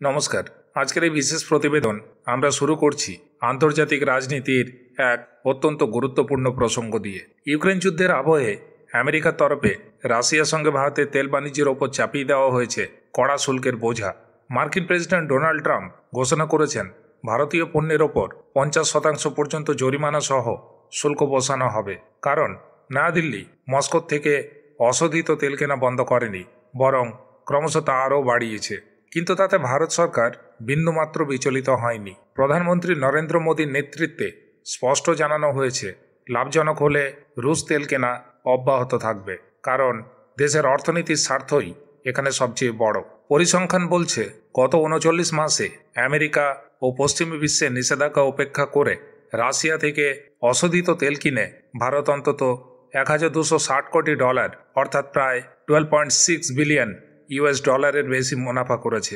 নমস্কার। আজকের এই বিশেষ প্রতিবেদন আমরা শুরু করছি আন্তর্জাতিক রাজনীতির এক অত্যন্ত গুরুত্বপূর্ণ প্রসঙ্গ দিয়ে। ইউক্রেন যুদ্ধের আবহে আমেরিকার তরফে রাশিয়ার সঙ্গে ভারতের তেল বাণিজ্যের ওপর চাপিয়ে দেওয়া হয়েছে কড়া শুল্কের বোঝা। মার্কিন প্রেসিডেন্ট ডোনাল্ড ট্রাম্প ঘোষণা করেছেন ভারতীয় পণ্যের ওপর 50% পর্যন্ত জরিমানা সহ শুল্ক বসানো হবে। কারণ নয়াদিল্লি মস্কো থেকে অশোধিত তেল কেনা বন্ধ করেনি, বরং ক্রমশ তা আরও বাড়িয়েছে। কিন্তু তাতে ভারত সরকার বিন্দুমাত্র বিচলিত হয়নি। প্রধানমন্ত্রী নরেন্দ্র মোদীর নেতৃত্বে স্পষ্ট জানানো হয়েছে, লাভজনক হলে রুশ তেল কেনা অব্যাহত থাকবে, কারণ দেশের অর্থনীতির স্বার্থই এখানে সবচেয়ে বড়। পরিসংখ্যান বলছে গত 39 মাসে আমেরিকা ও পশ্চিমী বিশ্বে নিষেধাজ্ঞা উপেক্ষা করে রাশিয়া থেকে অশোধিত তেল কিনে ভারত অন্তত $1260 কোটি অর্থাৎ প্রায় $12.6 বিলিয়ন বেশি মুনাফা করেছে।